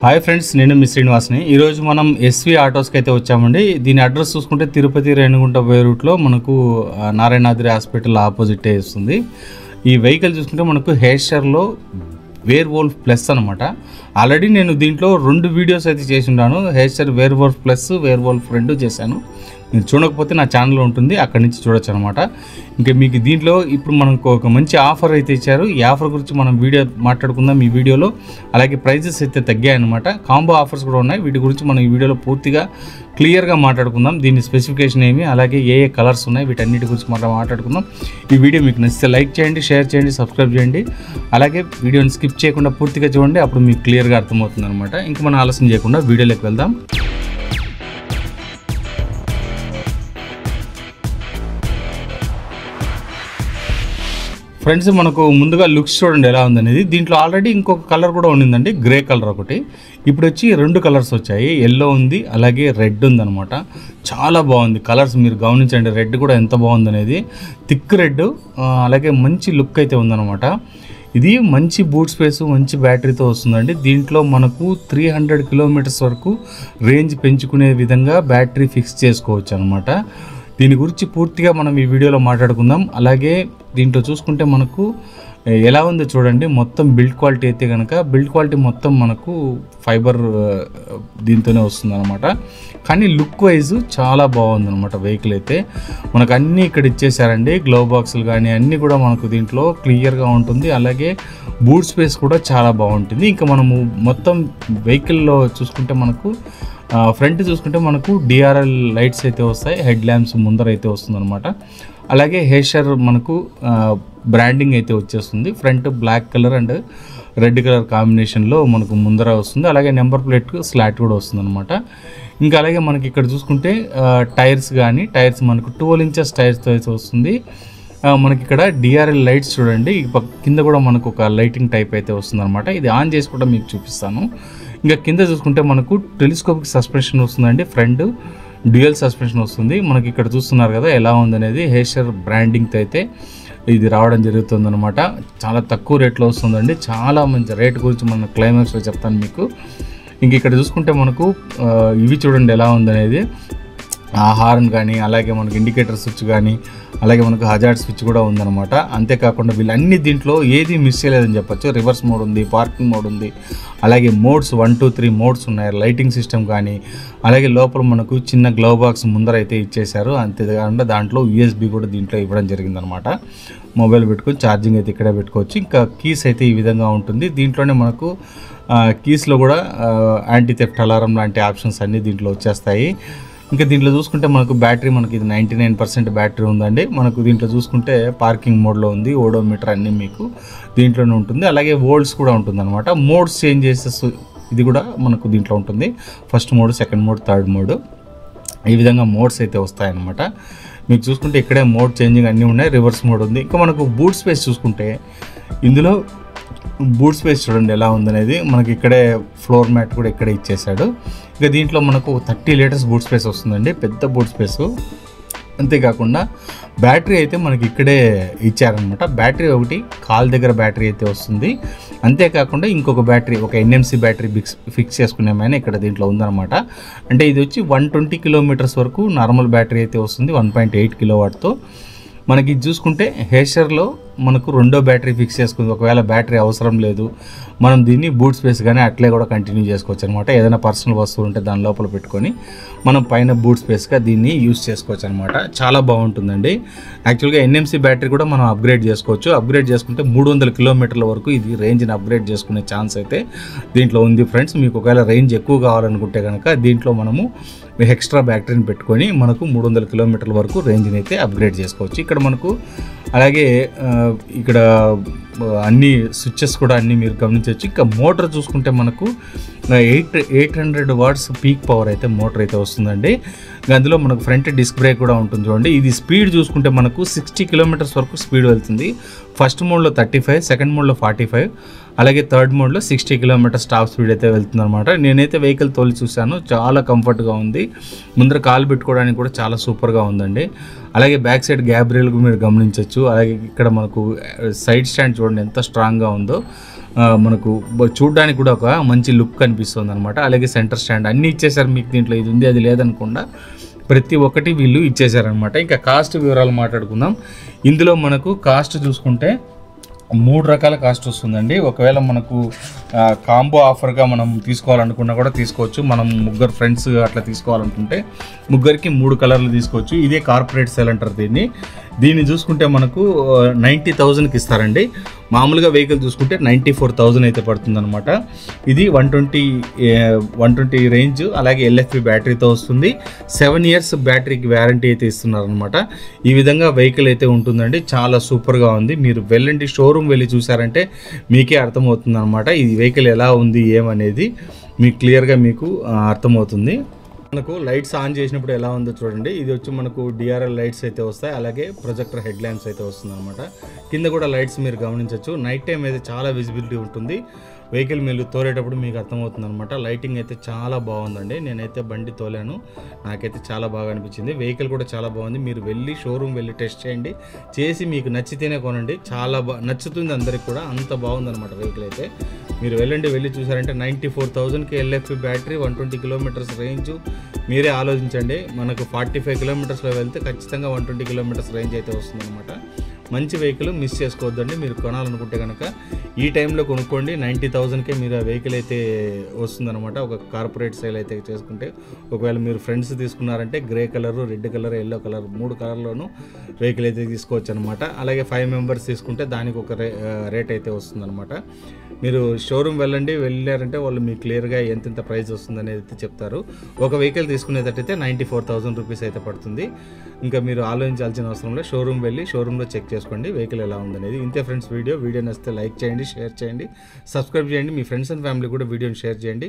Hi friends, నేను మీ శ్రీనివాస్ని. ఈరోజు మనం ఎస్వి ఆటోస్కి అయితే వచ్చామండి. దీని అడ్రస్ చూసుకుంటే తిరుపతి రేణిగుంట పోయే రూట్లో మనకు నారాయణాద్రి హాస్పిటల్ ఆపోజిటే వస్తుంది. ఈ వెహికల్ చూసుకుంటే మనకు హెయిర్షర్లో వేర్ వోల్ఫ్ ప్లస్ అనమాట. ఆల్రెడీ నేను దీంట్లో 2 వీడియోస్ అయితే చేసి ఉన్నాను. హెయిర్షర్ Werewolf plus, Werewolf 2 చేశాను. మీరు చూడకపోతే నా ఛానల్లో ఉంటుంది, అక్కడి నుంచి చూడొచ్చు అనమాట. ఇంకా మీకు దీంట్లో ఇప్పుడు మనకు ఒక మంచి ఆఫర్ అయితే ఇచ్చారు. ఈ ఆఫర్ గురించి మనం వీడియో మాట్లాడుకుందాం ఈ వీడియోలో. అలాగే ప్రైజెస్ అయితే తగ్గాయి అనమాట. కాంబో ఆఫర్స్ కూడా ఉన్నాయి. వీటి గురించి మనం ఈ వీడియోలో పూర్తిగా క్లియర్గా మాట్లాడుకుందాం. దీని స్పెసిఫికేషన్ ఏమి, అలాగే ఏ కలర్స్ ఉన్నాయి, వీటన్నిటి గురించి మనం మాట్లాడుకుందాం. ఈ వీడియో మీకు నచ్చితే లైక్ చేయండి, షేర్ చేయండి, సబ్స్క్రైబ్ చేయండి. అలాగే వీడియోని స్కిప్ చేయకుండా పూర్తిగా చూడండి, అప్పుడు మీకు క్లియర్గా అర్థమవుతుంది అనమాట. ఇంక మనం ఆలస్యం చేయకుండా వీడియోలోకి వెళ్దాం. ఫ్రెండ్స్, మనకు ముందుగా లుక్స్ చూడండి ఎలా ఉందనేది. దీంట్లో ఆల్రెడీ ఇంకొక కలర్ కూడా ఉండిందండి, గ్రే కలర్ ఒకటి. ఇప్పుడు వచ్చి 2 కలర్స్ వచ్చాయి, ఎల్లో ఉంది, అలాగే రెడ్ ఉందన్నమాట. చాలా బాగుంది కలర్స్, మీరు గమనించండి. రెడ్ కూడా ఎంత బాగుందనేది, థిక్ రెడ్, అలాగే మంచి లుక్ అయితే ఉందన్నమాట. ఇది మంచి బూట్ స్పేస్, మంచి బ్యాటరీతో వస్తుందండి. దీంట్లో మనకు 300 కిలోమీటర్స్ వరకు రేంజ్ పెంచుకునే విధంగా బ్యాటరీ ఫిక్స్ చేసుకోవచ్చు అనమాట. దీని గురించి పూర్తిగా మనం ఈ వీడియోలో మాట్లాడుకుందాం. అలాగే దీంట్లో చూసుకుంటే మనకు ఎలా ఉందో చూడండి. మొత్తం బిల్డ్ క్వాలిటీ అయితే కనుక, బిల్డ్ క్వాలిటీ మొత్తం మనకు ఫైబర్ దీంతోనే వస్తుంది అనమాట. కానీ లుక్ వైజ్ చాలా బాగుందన్నమాట. వెహికల్ అయితే మనకు అన్నీ ఇక్కడ ఇచ్చేసారండి. గ్లో బాక్సులు కానీ అన్నీ కూడా మనకు దీంట్లో క్లియర్గా ఉంటుంది. అలాగే బూట్ స్పేస్ కూడా చాలా బాగుంటుంది. ఇంకా మనము మొత్తం వెహికల్లో చూసుకుంటే మనకు ఫ్రంట్ చూసుకుంటే మనకు డిఆర్ఎల్ లైట్స్ అయితే వస్తాయి, హెడ్ ల్యాంప్స్ ముందర అయితే వస్తుంది అనమాట. అలాగే హెయిర్షర్ మనకు బ్రాండింగ్ అయితే వచ్చేస్తుంది. Front black colour and red colour కాంబినేషన్లో మనకు ముందర వస్తుంది. అలాగే నెంబర్ ప్లేట్ స్లాట్ కూడా వస్తుంది అనమాట. ఇంకా అలాగే మనకి ఇక్కడ చూసుకుంటే టైర్స్ కానీ, టైర్స్ మనకు 12 ఇంచెస్ టైర్స్తో అయితే వస్తుంది. మనకి ఇక్కడ డిఆర్ఎల్ లైట్స్ చూడండి, కింద కూడా మనకు ఒక లైటింగ్ టైప్ అయితే వస్తుంది అనమాట. ఇది ఆన్ చేసి కూడా మీకు చూపిస్తాను. ఇంకా కింద చూసుకుంటే మనకు టెలిస్కోపిక్ సస్పెన్షన్ వస్తుందండి. ఫ్రంట్ డ్యూయల్ సస్పెన్షన్ వస్తుంది. మనకి ఇక్కడ చూస్తున్నారు కదా ఎలా ఉందనేది. హెయిర్షర్ బ్రాండింగ్తో అయితే ఇది రావడం జరుగుతుంది అనమాట. చాలా తక్కువ రేట్లో వస్తుందండి. చాలా మంచి రేట్ గురించి మన క్లైమాక్స్లో చెప్తాను మీకు. ఇంక ఇక్కడ చూసుకుంటే మనకు ఇవి చూడండి ఎలా ఉందనేది. హార్న్ కానీ, అలాగే మనకు ఇండికేటర్ స్విచ్ కానీ, అలాగే మనకు హజార్డ్ స్విచ్ కూడా ఉందన్నమాట. అంతేకాకుండా వీళ్ళన్నీ దీంట్లో ఏది మిస్ చేయలేదని చెప్పచ్చు. రివర్స్ మోడ్ ఉంది, పార్కింగ్ మోడ్ ఉంది, అలాగే మోడ్స్ 1, 2, 3 మోడ్స్ ఉన్నాయి. లైటింగ్ సిస్టమ్ కానీ, అలాగే లోపల మనకు చిన్న గ్లౌ బాక్స్ ముందర అయితే ఇచ్చేశారు. అంతేకాకుండా దాంట్లో USB కూడా దీంట్లో ఇవ్వడం జరిగిందనమాట. మొబైల్ పెట్టుకొని ఛార్జింగ్ అయితే ఇక్కడే పెట్టుకోవచ్చు. ఇంకా కీస్ అయితే ఈ విధంగా ఉంటుంది. దీంట్లోనే మనకు కీస్లో కూడా యాంటీ థెఫ్ట్ అలారం లాంటి ఆప్షన్స్ అన్నీ దీంట్లో వచ్చేస్తాయి. ఇంకా దీంట్లో చూసుకుంటే మనకు బ్యాటరీ, మనకి ఇది 99% బ్యాటరీ ఉందండి. మనకు దీంట్లో చూసుకుంటే పార్కింగ్ మోడ్లో ఉంది, ఓడోమీటర్ అన్నీ మీకు దీంట్లోనే ఉంటుంది. అలాగే వోల్ట్స్ కూడా ఉంటుంది అనమాట. మోడ్స్ చేంజ్ చేసే ఇది కూడా మనకు దీంట్లో ఉంటుంది. First mode, second mode, third mode, ఈ విధంగా మోడ్స్ అయితే వస్తాయన్నమాట. మీకు చూసుకుంటే ఇక్కడే మోడ్ చేంజింగ్ అన్నీ ఉన్నాయి. రివర్స్ మోడ్ ఉంది. ఇంకా మనకు బూట్ స్పేస్ చూసుకుంటే ఇందులో బూట్ స్పేస్ చూడండి ఎలా ఉందనేది. మనకి ఇక్కడే ఫ్లోర్ మ్యాట్ కూడా ఇక్కడే ఇచ్చేసాడు. ఇంకా దీంట్లో మనకు 30 లీటర్స్ బూట్ స్పేస్ వస్తుందండి, పెద్ద బూట్ స్పేసు. అంతేకాకుండా బ్యాటరీ అయితే మనకి ఇక్కడే ఇచ్చారనమాట. బ్యాటరీ ఒకటి కాల్ దగ్గర బ్యాటరీ అయితే వస్తుంది. అంతేకాకుండా ఇంకొక బ్యాటరీ, ఒక NMC బ్యాటరీ ఫిక్స్ చేసుకునేమైనా ఇక్కడ దీంట్లో ఉందన్నమాట. అంటే ఇది వచ్చి 120 కిలోమీటర్స్ వరకు నార్మల్ బ్యాటరీ అయితే వస్తుంది, 1.8 కిలోవాట్తో. మనకి చూసుకుంటే హెయిర్షర్లో మనకు 2వ బ్యాటరీ ఫిక్స్ చేసుకుంది. ఒకవేళ బ్యాటరీ అవసరం లేదు, మనం దీన్ని బూట్ స్పేస్ కానీ అట్లే కూడా కంటిన్యూ చేసుకోవచ్చు అనమాట. ఏదైనా పర్సనల్ వస్తువు ఉంటే దాని లోపల పెట్టుకొని మనం పైన బూట్ స్పేస్గా దీన్ని యూస్ చేసుకోవచ్చు అనమాట. చాలా బాగుంటుందండి. యాక్చువల్గా NMC బ్యాటరీ కూడా మనం అప్గ్రేడ్ చేసుకోవచ్చు. అప్గ్రేడ్ చేసుకుంటే 300 కిలోమీటర్ల వరకు ఇది రేంజ్ని అప్గ్రేడ్ చేసుకునే ఛాన్స్ అయితే దీంట్లో ఉంది ఫ్రెండ్స్. మీకు ఒకవేళ రేంజ్ ఎక్కువ కావాలనుకుంటే కనుక దీంట్లో మనము ఎక్స్ట్రా బ్యాటరీని పెట్టుకొని మనకు 300 కిలోమీటర్ల వరకు రేంజ్ని అయితే అప్గ్రేడ్ చేసుకోవచ్చు. ఇక్కడ మనకు అలాగే ఇక్కడ అన్ని స్విచ్చెస్ కూడా అన్నీ మీరు గమనించవచ్చు. ఇంకా మోటార్ చూసుకుంటే మనకు 800 వాట్స్ పీక్ పవర్ అయితే మోటార్ అయితే వస్తుందండి. అందులో మనకు ఫ్రంట్ డిస్క్ బ్రేక్ కూడా ఉంటుంది చూడండి. ఇది స్పీడ్ చూసుకుంటే మనకు 60 కిలోమీటర్స్ వరకు స్పీడ్ వెళ్తుంది. ఫస్ట్ మోడ్లో 35, సెకండ్ మోడ్లో 45, అలాగే థర్డ్ మోడ్లో 60 కిలోమీటర్స్ టాప్ స్పీడ్ అయితే వెళ్తుంది అనమాట. నేనైతే వెహికల్ తోలి చూశాను, చాలా కంఫర్ట్గా ఉంది. ముందర కాలు పెట్టుకోవడానికి కూడా చాలా సూపర్గా ఉందండి. అలాగే బ్యాక్ సైడ్ గ్యాబ్ రైల్ మీరు గమనించవచ్చు. అలాగే ఇక్కడ మనకు సైడ్ స్టాండ్ చూడండి ఎంత స్ట్రాంగ్గా ఉందో. మనకు చూడడానికి కూడా ఒక మంచి లుక్ కనిపిస్తుంది అనమాట. అలాగే సెంటర్ స్టాండ్ అన్నీ ఇచ్చేసారు మీకు. దీంట్లో ఇది ఉంది అది లేదనకుండా ప్రతి ఒక్కటి వీళ్ళు ఇచ్చేసారనమాట. ఇంకా కాస్ట్ వివరాలు మాట్లాడుకుందాం. ఇందులో మనకు కాస్ట్ చూసుకుంటే 3 రకాల కాస్ట్ వస్తుందండి. ఒకవేళ మనకు కాంబో ఆఫర్గా మనం తీసుకోవాలనుకున్నా కూడా తీసుకోవచ్చు. మనం ముగ్గురు ఫ్రెండ్స్ అట్లా తీసుకోవాలనుకుంటే ముగ్గురికి 3 కలర్లు తీసుకోవచ్చు. ఇదే కార్పొరేట్ సేల్ అంటారు దీన్ని చూసుకుంటే మనకు 90,000కి ఇస్తారండి. మామూలుగా వెహికల్ చూసుకుంటే 94,000 అయితే పడుతుంది అనమాట. ఇది 120 రేంజ్, అలాగే LFP బ్యాటరీతో వస్తుంది. 7 years బ్యాటరీకి వ్యారంటీ అయితే ఇస్తున్నారనమాట. ఈ విధంగా వెహికల్ అయితే ఉంటుందండి. చాలా సూపర్గా ఉంది. మీరు వెళ్ళండి, షోరూమ్ వెళ్ళి చూసారంటే మీకే అర్థమవుతుంది అనమాట. ఈ వెహికల్ ఎలా ఉంది ఏమనేది మీకు క్లియర్గా మీకు అర్థమవుతుంది. మనకు లైట్స్ ఆన్ చేసినప్పుడు ఎలా ఉందో చూడండి. ఇది వచ్చి మనకు DRL లైట్స్ అయితే వస్తాయి, అలాగే ప్రొజెక్టర్ హెడ్ ల్యాంప్స్ అయితే వస్తుంది అనమాట. కింద కూడా లైట్స్ మీరు గమనించవచ్చు. నైట్ టైం అయితే చాలా విజిబిలిటీ ఉంటుంది. వెహికల్ మీరు తోలేటప్పుడు మీకు అర్థమవుతుంది అనమాట. లైటింగ్ అయితే చాలా బాగుందండి. నేనైతే బండి తోలాను, నాకైతే చాలా బాగా అనిపించింది. వెహికల్ కూడా చాలా బాగుంది. మీరు వెళ్ళి షోరూమ్ వెళ్ళి టెస్ట్ చేయండి, చేసి మీకు నచ్చితేనే కొనండి. చాలా నచ్చుతుంది అందరికి కూడా, అంత బాగుందన్నమాట వెహికల్ అయితే. మీరు వెళ్ళి చూసారంటే 94,000కి LFP బ్యాటరీ, 120 కిలోమీటర్స్ రేంజ్. మీరే ఆలోచించండి. మనకు 45 కిలోమీటర్స్లో వెళ్తే ఖచ్చితంగా 120 కిలోమీటర్స్ రేంజ్ అయితే వస్తుందన్నమాట. మంచి వెహికల్ మిస్ చేసుకోవద్దండి. మీరు కొనాలనుకుంటే కనుక ఈ టైంలో కొనుక్కోండి. 90,000కే మీరు ఆ వెహికల్ అయితే వస్తుందన్నమాట. ఒక కార్పొరేట్ సేల్ అయితే చేసుకుంటే. ఒకవేళ మీరు ఫ్రెండ్స్ తీసుకున్నారంటే grey colour, red colour, yellow colour 3 కలర్లోనూ వెహికల్ అయితే తీసుకోవచ్చు అనమాట. అలాగే 5 మెంబర్స్ తీసుకుంటే దానికి ఒక రేట్ అయితే వస్తుందన్నమాట. మీరు షోరూమ్ వెళ్ళారంటే వాళ్ళు మీకు క్లియర్గా ఎంతెంత ప్రైస్ వస్తుంది అనేది అయితే చెప్తారు. ఒక వెహికల్ తీసుకునేటట్టయితే 94,000 రూపీస్ అయితే పడుతుంది. ఇంకా మీరు ఆలోచించాల్సిన అవసరం లేదు. షోరూమ్ వెళ్ళి షోరూంలో చెక్ చేసుకోండి వెహికల్ ఎలా ఉందనేది. ఇంతే ఫ్రెండ్స్ వీడియో నచ్చితే లైక్ చేయండి, షేర్ చేయండి, సబ్స్క్రైబ్ చేయండి. మీ ఫ్రెండ్స్ అండ్ ఫ్యామిలీ కూడా వీడియోని షేర్ చేయండి.